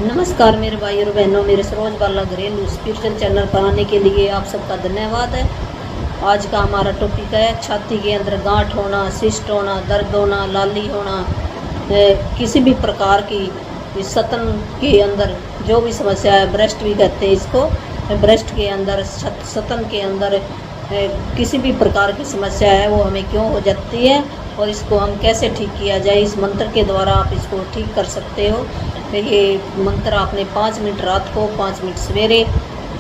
नमस्कार मेरे भाई और बहनों, मेरे सरोज बाला घरेलू स्पिरिचुअल चैनल पर आने के लिए आप सबका धन्यवाद है। आज का हमारा टॉपिक है छाती के अंदर गांठ होना, सिस्ट होना, दर्द होना, लाली होना, किसी भी प्रकार की सतन के अंदर जो भी समस्या है, ब्रेस्ट भी कहते हैं इसको, ब्रेस्ट के अंदर, सतन के अंदर किसी भी प्रकार की समस्या है वो हमें क्यों हो जाती है और इसको हम कैसे ठीक किया जाए। इस मंत्र के द्वारा आप इसको ठीक कर सकते हो। ये मंत्र आपने 5 मिनट रात को, 5 मिनट सवेरे,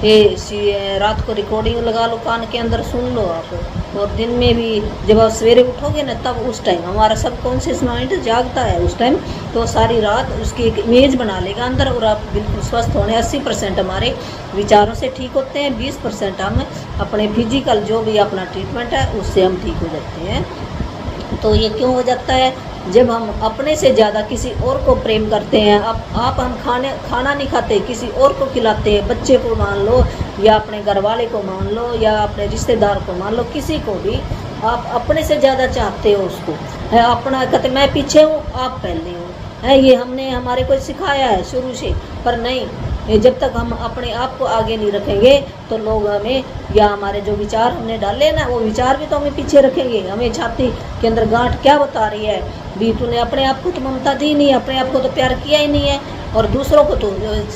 ये रात को रिकॉर्डिंग लगा लो, कान के अंदर सुन लो आप, और दिन में भी जब आप सवेरे उठोगे ना, तब उस टाइम हमारा सबकॉन्शियस माइंड जागता है उस टाइम, तो सारी रात उसकी एक इमेज बना लेगा अंदर और आप बिल्कुल स्वस्थ होने। 80% हमारे विचारों से ठीक होते हैं, 20% हम अपने फिजिकल जो भी अपना ट्रीटमेंट है उससे हम ठीक हो जाते हैं। तो ये क्यों हो जाता है? जब हम अपने से ज़्यादा किसी और को प्रेम करते हैं। आप हम खाना नहीं खाते, किसी और को खिलाते हैं, बच्चे को मान लो या अपने घर वाले को मान लो या अपने रिश्तेदार को मान लो, किसी को भी आप अपने से ज़्यादा चाहते हो उसको, है अपना, कहते मैं पीछे हूँ आप पहले हो, है ये हमने हमारे को सिखाया है शुरू से। पर नहीं, जब तक हम अपने आप को आगे नहीं रखेंगे तो लोग हमें, या हमारे जो विचार हमने डाले ना, वो विचार भी तो हमें पीछे रखेंगे। हमें छाती के अंदर गांठ क्या बता रही है भी, तूने अपने आप को तो ममता दी नहीं, अपने आप को तो प्यार किया ही नहीं है, और दूसरों को तो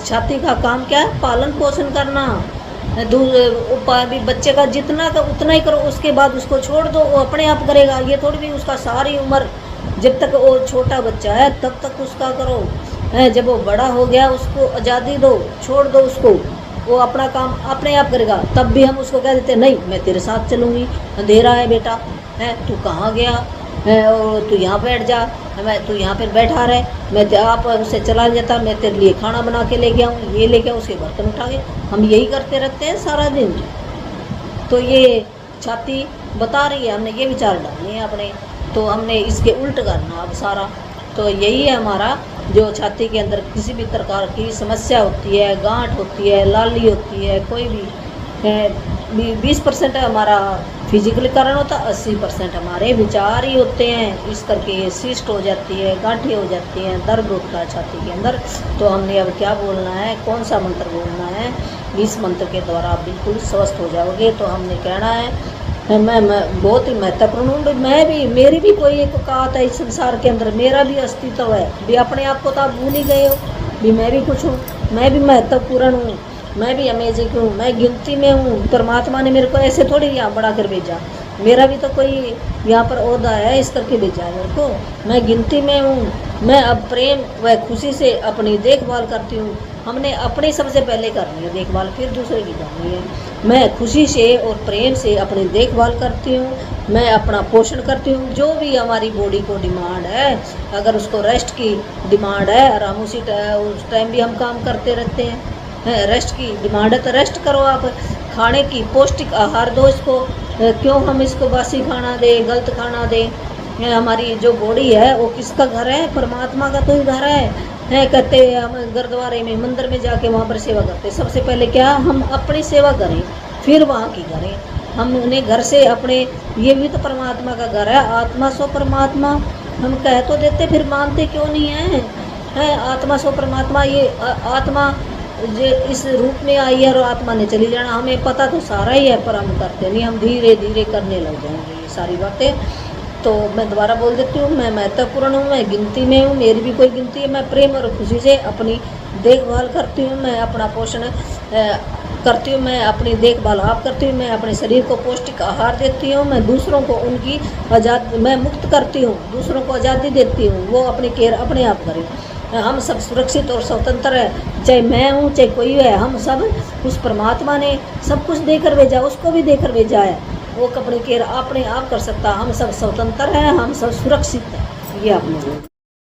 छाती का काम क्या है? पालन पोषण करना। भी बच्चे का जितना का उतना ही करो, उसके बाद उसको छोड़ दो, वो अपने आप करेगा। ये थोड़ी भी उसका सारी उम्र, जब तक वो छोटा बच्चा है तब तक उसका करो, है जब वो बड़ा हो गया उसको आज़ादी दो, छोड़ दो उसको, वो अपना काम अपने आप करेगा। तब भी हम उसको कह देते नहीं मैं तेरे साथ चलूँगी, अंधेरा है बेटा, है तू कहाँ गया है, और तू यहाँ बैठ जा, मैं तू यहाँ पर बैठा रहे, मैं आप उससे चला जाता, मैं तेरे लिए खाना बना के ले गया हूँ, ये लेके उसके बर्तन उठा के, हम यही करते रहते हैं सारा दिन। तो ये छाती बता रही है, हमने ये विचार डालने हैं अपने, तो हमने इसके उल्ट करना अब सारा। तो यही है हमारा, जो छाती के अंदर किसी भी प्रकार की समस्या होती है, गांठ होती है, लाली होती है, कोई भी 20% हमारा फिजिकल कारण होता है, 80% हमारे विचार ही होते हैं। इस करके सिस्ट हो जाती है, गांठें हो जाती हैं, दर्द होता है छाती के अंदर। तो हमने अब क्या बोलना है, कौन सा मंत्र बोलना है, इस मंत्र के द्वारा आप बिल्कुल स्वस्थ हो जाओगे। तो हमने कहना है, मैं बहुत ही महत्वपूर्ण हूँ, मैं भी, मेरी भी कोई एक औकात है इस संसार के अंदर, मेरा भी अस्तित्व है भी। अपने आप को तो आप भूल ही गए हो भी, मैं भी कुछ हूँ, मैं भी महत्वपूर्ण हूँ, मैं भी अमेजिंग हूँ, मैं गिनती में हूँ। परमात्मा ने मेरे को ऐसे थोड़ी यहाँ बड़ा कर भेजा, मेरा भी तो कोई यहाँ पर ओहदा है, इस करके भेजा है मेरे को, मैं गिनती में हूँ। मैं अब प्रेम व खुशी से अपनी देखभाल करती हूँ। हमने अपनी सबसे पहले करनी है देखभाल, फिर दूसरे की करनी है। मैं खुशी से और प्रेम से अपनी देखभाल करती हूँ, मैं अपना पोषण करती हूँ। जो भी हमारी बॉडी को डिमांड है, अगर उसको रेस्ट की डिमांड है, और हम उस टाइम भी हम काम करते रहते हैं, रेस्ट की डिमांड है तो रेस्ट करो आप। खाने की पौष्टिक आहार दो इसको, क्यों हम इसको बासी खाना दे, गलत खाना दे। हमारी जो बॉडी है वो किसका घर है? परमात्मा का तो ही घर है। कहते हम गुरुद्वारे में, मंदिर में जाके वहाँ पर सेवा करते, सबसे पहले क्या हम अपनी सेवा करें, फिर वहाँ की करें। हम उन्हें घर से अपने, ये भी तो परमात्मा का घर है, आत्मा सो परमात्मा, हम कह तो देते फिर मानते क्यों नहीं है आत्मा सो परमात्मा। ये आत्मा जो इस रूप में आई है और आत्मा ने चली जाना, हमें पता तो सारा ही है पर हम करते नहीं, हम धीरे धीरे करने लग जाएंगे ये सारी बातें। तो मैं दोबारा बोल देती हूँ, मैं महत्वपूर्ण हूँ, मैं गिनती में हूँ, मेरी भी कोई गिनती है। मैं प्रेम और खुशी से अपनी देखभाल करती हूँ, मैं अपना पोषण करती हूँ, मैं अपनी देखभाल आप करती हूँ, मैं अपने शरीर को पौष्टिक आहार देती हूँ, मैं दूसरों को उनकी मैं मुक्त करती हूँ, दूसरों को आज़ादी देती हूँ, वो अपनी केयर अपने आप करें। हम सब सुरक्षित और स्वतंत्र है, चाहे मैं हूँ चाहे कोई है, हम सब उस परमात्मा ने सब कुछ देकर भेजा, उसको भी देकर भेजा है, वो अपनी केयर अपने आप कर सकता। हम सब स्वतंत्र हैं, हम सब सुरक्षित हैं, ये आपने